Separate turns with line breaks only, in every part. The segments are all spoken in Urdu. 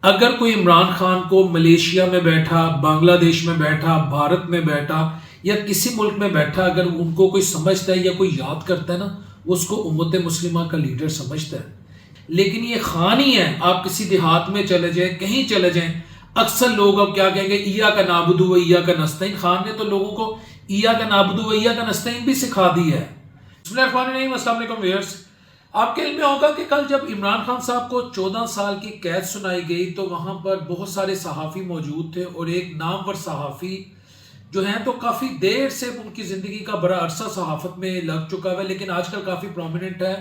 اگر کوئی عمران خان کو ملیشیا میں بیٹھا، بنگلہ دیش میں بیٹھا، بھارت میں بیٹھا یا کسی ملک میں بیٹھا اگر ان کو کوئی سمجھتا ہے یا کوئی یاد کرتا ہے نا، وہ اس کو امت مسلمہ کا لیڈر سمجھتا ہے۔ لیکن یہ خان ہی ہے، آپ کسی دیہات میں چلے جائیں، کہیں چلے جائیں، اکثر لوگ اب کیا کہیں گے، ایاک نعبد و ایاک نستعین۔ خان نے تو لوگوں کو ایاک نعبد و ایاک نستعین بھی سکھا دی ہے۔ بسم اللہ الرحمن الرحیم، السلام علیکم ویئرس۔ آپ کے علم میں ہوگا کہ کل جب عمران خان صاحب کو 14 سال کی قید سنائی گئی تو وہاں پر بہت سارے صحافی موجود تھے، اور ایک نامور صحافی جو ہیں تو کافی دیر سے ان کی زندگی کا بڑا عرصہ صحافت میں لگ چکا ہے، لیکن آج کل کافی پرومیننٹ ہے،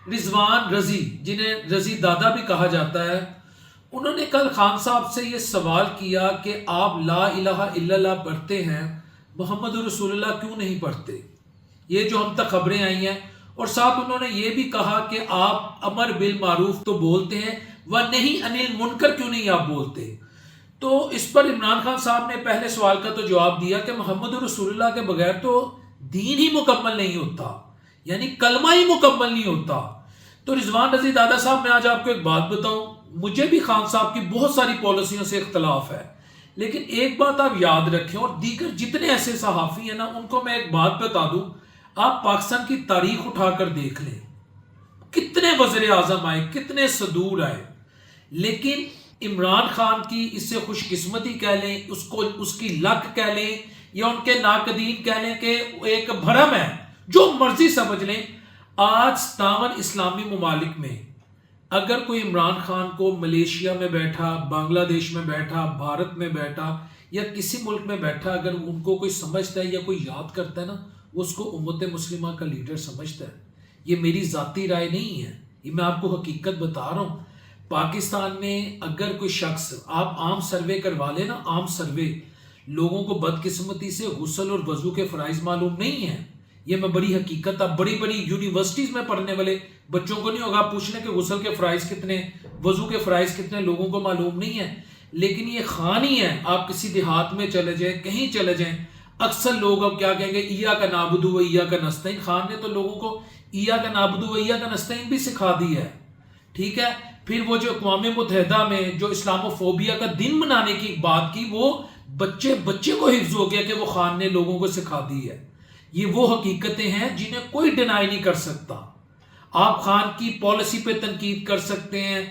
رضوان رضی، جنہیں رضی دادا بھی کہا جاتا ہے۔ انہوں نے کل خان صاحب سے یہ سوال کیا کہ آپ لا الہ الا اللہ پڑھتے ہیں، محمد رسول اللہ کیوں نہیں پڑھتے؟ یہ جو ہم تک خبریں آئی ہیں، اور ساتھ انہوں نے یہ بھی کہا کہ آپ امر بالمعروف تو بولتے ہیں ونہی عن المنکر کیوں نہیں آپ بولتے؟ تو اس پر عمران خان صاحب نے پہلے سوال کا تو جواب دیا کہ محمد رسول اللہ کے بغیر تو دین ہی مکمل نہیں ہوتا، یعنی کلمہ ہی مکمل نہیں ہوتا۔ تو رضوان رضی دادا صاحب، میں آج آپ کو ایک بات بتاؤں، مجھے بھی خان صاحب کی بہت ساری پالیسیوں سے اختلاف ہے، لیکن ایک بات آپ یاد رکھیں، اور دیگر جتنے ایسے صحافی ہیں نا ان کو میں ایک بات بتا دوں، آپ پاکستان کی تاریخ اٹھا کر دیکھ لیں، کتنے وزیر اعظم آئے، کتنے صدور آئے، لیکن عمران خان کی اس سے خوش قسمتی کہہ لیں، اس کی لک کہہ لیں، یا ان کے ناقدین کہہ لیں کہ ایک بھرم ہے، جو مرضی سمجھ لیں، آج 57 اسلامی ممالک میں اگر کوئی عمران خان کو ملیشیا میں بیٹھا، بنگلہ دیش میں بیٹھا، بھارت میں بیٹھا یا کسی ملک میں بیٹھا اگر ان کو کوئی سمجھتا ہے یا کوئی یاد کرتا ہے نا، وہ اس کو امت مسلمہ کا لیڈر سمجھتا ہے۔ یہ میری ذاتی رائے نہیں ہے، یہ میں آپ کو حقیقت بتا رہا ہوں۔ پاکستان میں اگر کوئی شخص، آپ عام سروے کروا لیں نا، عام سروے، لوگوں کو بدقسمتی سے غسل اور وضو کے فرائض معلوم نہیں ہیں۔ یہ میں بڑی حقیقت، اب بڑی بڑی یونیورسٹیز میں پڑھنے والے بچوں کو نہیں ہوگا، آپ پوچھ لیں کہ غسل کے فرائض کتنے، وضو کے فرائض کتنے، لوگوں کو معلوم نہیں ہے۔ لیکن یہ خان ہی ہے، آپ کسی دیہات میں چلے جائیں، کہیں چلے جائیں، اکثر لوگ اب کیا کہیں گے، ایاک نعبد و ایاک نستعین۔ خان نے تو لوگوں کو ایاک نعبد و ایاک نستعین بھی سکھا دی ہے، ٹھیک ہے۔ پھر وہ جو اقوام متحدہ میں جو اسلام و فوبیا کا دن منانے کی بات کی، وہ بچے کو حفظ ہو گیا کہ وہ خان نے لوگوں کو سکھا دی ہے۔ یہ وہ حقیقتیں ہیں جنہیں کوئی ڈینائی نہیں کر سکتا۔ آپ خان کی پالیسی پہ تنقید کر سکتے ہیں،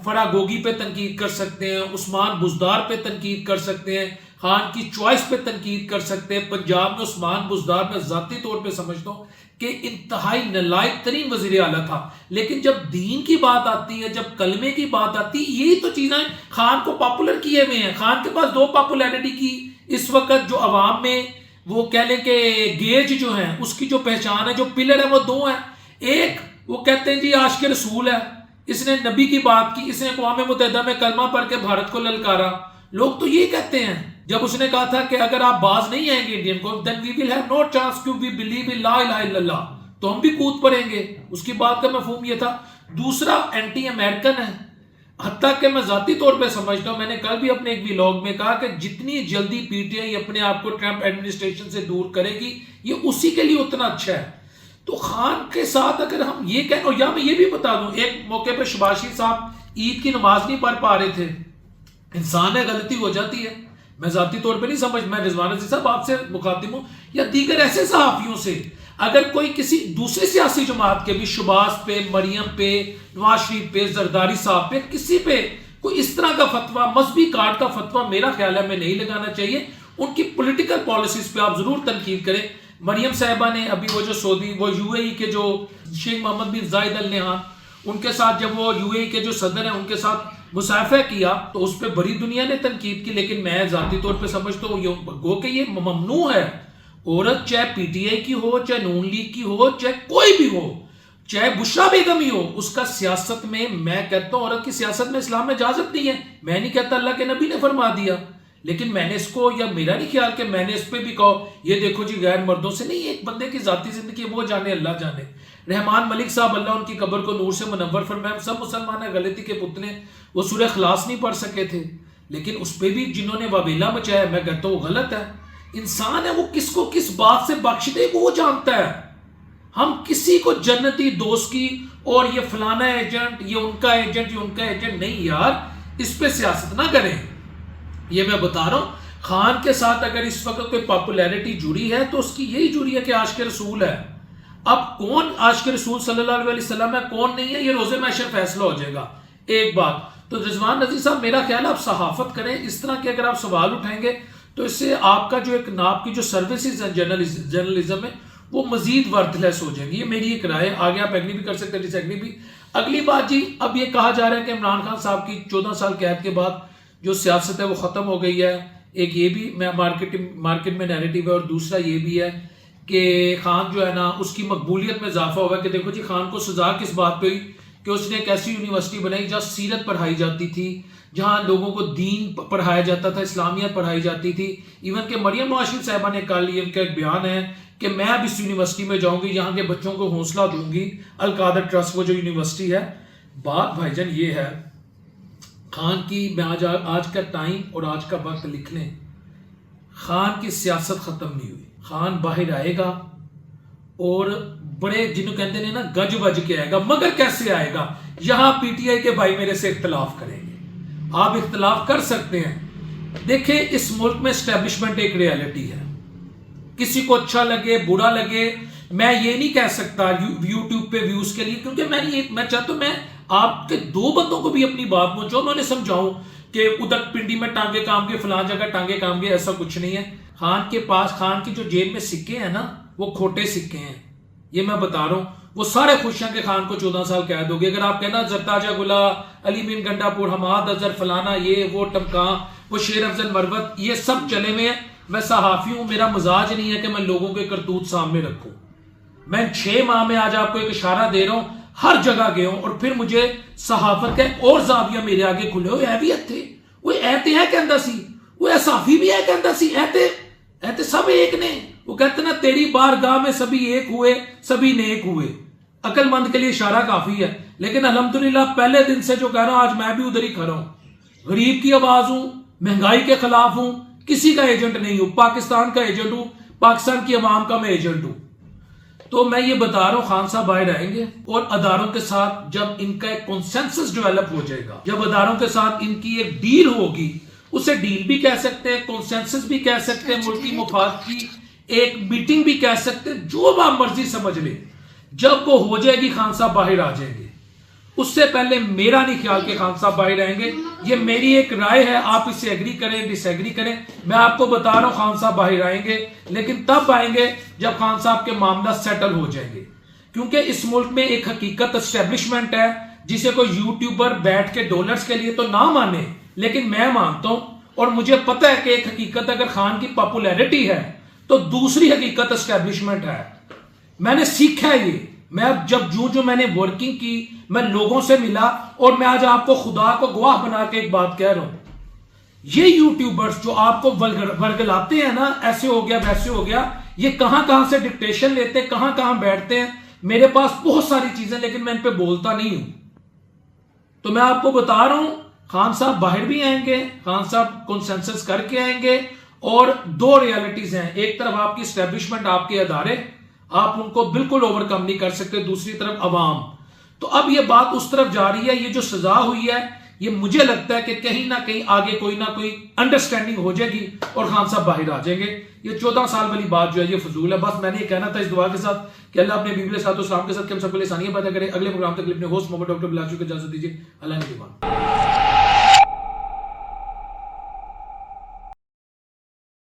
فراگوگی پہ تنقید کر سکتے ہیں، عثمان بزدار پہ تنقید کر سکتے ہیں، خان کی چوائس پہ تنقید کر سکتے ہیں۔ پنجاب میں عثمان بزدار میں ذاتی طور پہ سمجھتا ہوں کہ انتہائی نالائق ترین وزیر اعلیٰ تھا، لیکن جب دین کی بات آتی ہے، جب کلمے کی بات آتی ہے، یہی تو چیزیں خان کو پاپولر کیے ہوئے ہیں۔ خان کے پاس دو پاپولیرٹی کی اس وقت جو عوام میں وہ کہہ لیں کہ گیج جو ہیں، اس کی جو پہچان ہے، جو پلر ہے، وہ دو ہیں۔ ایک وہ کہتے ہیں جی عاشق رسول ہے، اس نے نبی کی بات کی، اس نے اقوام متحدہ میں کلمہ پڑھ کے بھارت کو للکارا۔ لوگ تو یہ کہتے ہیں، جب اس نے کہا تھا کہ اگر آپ باز نہیں آئیں گے انڈین کو، then we will have no chance to we believe in لا الہ الا اللہ، تو ہم بھی کود پڑیں گے۔ اس کی بات کا مفہوم یہ تھا۔ دوسرا اینٹی امریکن ہے، حتیٰ کہ میں ذاتی طور پہ سمجھتا ہوں، میں نے کل بھی اپنے ایک ویلاگ میں کہا کہ جتنی جلدی پی ٹی آئی اپنے آپ کو ٹرمپ ایڈمنسٹریشن سے دور کرے گی، یہ اسی کے لیے اتنا اچھا ہے۔ تو خان کے ساتھ اگر ہم یہ کہیں، اور یا میں یہ بھی بتا دوں، ایک موقع پہ شہباز شریف صاحب عید کی نماز نہیں پڑھ پا رہے تھے۔ انسان ہے، غلطی ہو جاتی ہے، میں ذاتی طور پہ نہیں سمجھ، میں رضوان رضی صاحب آپ سے مخاطب ہوں یا دیگر ایسے صحافیوں سے، اگر کوئی کسی دوسری سیاسی جماعت کے بھی شہباز پہ، مریم پہ، نواز شریف پہ، زرداری صاحب پہ، کسی پہ کوئی اس طرح کا فتویٰ، مذہبی کارڈ کا فتویٰ، میرا خیال ہے میں نہیں لگانا چاہیے۔ ان کی پولیٹیکل پالیسیز پہ آپ ضرور تنقید کریں۔ مریم صاحبہ نے ابھی وہ جو سعودی، وہ یو اے ای کے جو شیخ محمد بن زائد ال نہیان، ان کے ساتھ جب وہ یو اے ای کے جو صدر ہیں ان کے ساتھ مصافحہ کیا تو اس پہ بڑی دنیا نے تنقید کی، لیکن میں ذاتی طور پہ سمجھتا ہوں گو کہ یہ ممنوع ہے۔ عورت چاہے پی ٹی آئی کی ہو، چاہے نون لیگ کی ہو، چاہے کوئی بھی ہو، چاہے بشرا بیگم ہی ہو، اس کا سیاست میں، میں کہتا ہوں عورت کی سیاست میں اسلام میں اجازت نہیں ہے۔ میں نہیں کہتا اللہ کے نبی نے فرما دیا، لیکن میں نے اس کو، یا میرا نہیں خیال کہ میں نے اس پہ بھی کہا یہ دیکھو جی غیر مردوں سے نہیں، ایک بندے کی ذاتی زندگی وہ جانے، اللہ جانے۔ رحمان ملک صاحب، اللہ ان کی قبر کو نور سے منور فرمائے، سب مسلمان ہیں، غلطی کے پتلے، وہ سورہ اخلاص نہیں پڑھ سکے تھے، لیکن اس پہ بھی جنہوں نے واویلا مچایا، میں کہتا ہوں وہ غلط ہے۔ انسان ہے، وہ کس کو کس بات سے بخش دے وہ جانتا ہے۔ ہم کسی کو جنتی دوست کی اور یہ فلانا ایجنٹ، یہ ان کا ایجنٹ، یہ ان کا ایجنٹ نہیں، یار اس پہ سیاست نہ کریں. یہ میں بتا رہا ہوں خان کے ساتھ اگر اس وقت کوئی پاپولیرٹی جڑی ہے تو اس کی یہی جڑی ہے کہ عاشق رسول ہے. اب کون عاشق رسول صلی اللہ علیہ وسلم ہے کون نہیں ہے یہ روز محشر فیصلہ ہو جائے گا. ایک بات تو رضوان نذیر صاحب میرا خیال ہے آپ صحافت کریں اس طرح کے اگر آپ سوال اٹھائیں گے تو اس سے آپ کا جو ایک آپ کی جو سروسز ہیں جرنلزم میں وہ مزید ورتھ لیس ہو جائیں گی. یہ میری ایک رائے. آگے آپ ایگری بھی کر سکتے ہیں ڈس ایگری بھی. اگلی بات جی اب یہ کہا جا رہا ہے کہ عمران خان صاحب کی 14 سال قید کے بعد جو سیاست ہے وہ ختم ہو گئی ہے. ایک یہ بھی میں مارکیٹ میں نیریٹو ہے اور دوسرا یہ بھی ہے کہ خان جو ہے نا اس کی مقبولیت میں اضافہ ہوا کہ دیکھو جی خان کو سزا کس بات پہ ہوئی کہ اس نے ایک ایسی یونیورسٹی بنائی جہاں سیرت پڑھائی جاتی تھی, جہاں لوگوں کو دین پڑھایا جاتا تھا, اسلامیت پڑھائی جاتی تھی. ایون کہ مریم نواز شریف صاحبہ نے کل ان کا ایک بیان ہے کہ میں اب اس یونیورسٹی میں جاؤں گی, یہاں کے بچوں کو حوصلہ دوں گی. القادر ٹرسٹ وہ جو یونیورسٹی ہے. بات بھائی جان یہ ہے خان کی, میں آج کا ٹائم اور آج کا وقت لکھ لیں, خان کی سیاست ختم نہیں ہوئی. خان باہر آئے گا اور بڑے جنہوں کہتے ہیں نا گج وج کے آئے گا. مگر کیسے آئے گا؟ یہاں پی ٹی آئی کے بھائی میرے سے اختلاف کریں گے. آپ اختلاف کر سکتے ہیں. دیکھیں اس ملک میں اسٹیبلشمنٹ ایک ریالٹی ہے. کسی کو اچھا لگے برا لگے, میں یہ نہیں کہہ سکتا یوٹیوب پہ ویوز کے لیے, کیونکہ میں چاہتا ہوں میں آپ کے دو بندوں کو بھی اپنی بات پہنچاؤں, میں انہیں سمجھاؤں کہ ادھر پنڈی میں ٹانگے کام کے فلاں جگہ ٹانگے کام کے, ایسا کچھ نہیں ہے. خان کے پاس خان کی جو جیب میں سکے ہیں نا وہ کھوٹے سکے ہیں. یہ میں بتا رہا ہوں. وہ سارے خوش ہیں کہ خان کو 14 سال قید ہو گئی. اگر آپ کہنا زرتاجہ گلا, علی مین گنڈا پور, حماد اظہر, فلانا یہ وہ ٹمکان, وہ شیر افضل مروت, یہ سب چلے ہوئے ہیں. میں صحافی ہوں, میرا مزاج نہیں ہے کہ میں لوگوں کے کرتوت سامنے رکھوں. میں 6 ماہ میں آج آپ کو ایک اشارہ دے رہا ہوں, ہر جگہ گیا ہوں, اور پھر مجھے صحافت کا ایک اور زاویہ میرے آگے کھلے ہوئے ایویت تھے. وہ ایتے ہیں کہندہ سی, وہ صحافی بھی ہے کہندہ سی, ایتے سب ایک نے. وہ کہتے ہیں نا تیری بارگاہ میں سبھی ایک ہوئے سبھی نیک ہوئے. عقل مند کے لیے اشارہ کافی ہے. لیکن الحمدللہ پہلے دن سے جو کہہ رہا ہوں آج میں بھی ادھر ہی کھڑا ہوں. غریب کی آواز ہوں, مہنگائی کے خلاف ہوں, کسی کا ایجنٹ نہیں ہوں, پاکستان کا ایجنٹ ہوں, پاکستان کی عوام کا میں ایجنٹ ہوں. تو میں یہ بتا رہا ہوں خان صاحب باہر آئیں گے اور اداروں کے ساتھ جب ان کا ایک کنسنسس ڈیولپ ہو جائے گا, جب اداروں کے ساتھ ان کی ایک ڈیل ہوگی, اسے ڈیل بھی کہہ سکتے ہیں, کنسنسس بھی کہہ سکتے ہیں, ملکی مفاد کی ایک میٹنگ بھی کہہ سکتے ہیں, جو آپ مرضی سمجھ لیں. جب وہ ہو جائے گی خان صاحب باہر آ جائیں گے. اس سے پہلے میرا نہیں خیال کہ خان صاحب باہر آئیں گے. یہ میری ایک رائے ہے, آپ اس سے ایگری کریں ڈس ایگری کریں. میں آپ کو بتا رہا ہوں خان صاحب باہر آئیں گے, لیکن تب آئیں گے جب خان صاحب کے معاملہ سیٹل ہو جائیں گے. کیونکہ اس ملک میں ایک حقیقت اسٹیبلشمنٹ ہے جسے کوئی یوٹیوبر بیٹھ کے ڈالرز کے لیے تو نہ مانے, لیکن میں مانتا ہوں. اور مجھے پتہ ہے کہ ایک حقیقت اگر خان کی پاپولیرٹی ہے تو دوسری حقیقت اسٹیبلشمنٹ ہے. میں نے سیکھا ہے یہ. میں اب جو میں نے ورکنگ کی, میں لوگوں سے ملا, اور میں آج آپ کو خدا کو گواہ بنا کے ایک بات کہہ رہا ہوں. یہ یوٹیوبرز جو آپ کو ورگلاتے ہیں نا, ایسے ہو گیا ویسے ہو گیا, یہ کہاں سے ڈکٹیشن لیتے ہیں, کہاں بیٹھتے ہیں. میرے پاس بہت ساری چیزیں لیکن میں ان پہ بولتا نہیں ہوں. تو میں آپ کو بتا رہا ہوں خان صاحب باہر بھی آئیں گے, خان صاحب کنسنسس کر کے آئیں گے. اور دو ریالٹیز ہیں, ایک طرف آپ کی اسٹیبلشمنٹ, آپ کے ادارے, آپ ان کو بالکل اوور کم نہیں کر سکتے, دوسری طرف عوام. تو اب یہ بات اس طرف جا رہی ہے. یہ جو سزا ہوئی ہے یہ مجھے لگتا ہے کہ کہیں نہ کہیں آگے کوئی نہ کوئی انڈرسٹینڈنگ ہو جائے گی اور خان صاحب باہر آ جائیں گے. یہ 14 سال والی بات جو ہے یہ فضول ہے. بس میں نے یہ کہنا تھا اس دعا کے ساتھ کہ اللہ اپنے بیبی علیہ السلام کے ساتھ کہ ہم سب کو آسانیاں پیدا کرے. اگلے پروگرام تک اپنے ہوسٹ محمد ڈاکٹر بلال کو اجازت دیجیے. اللہ نے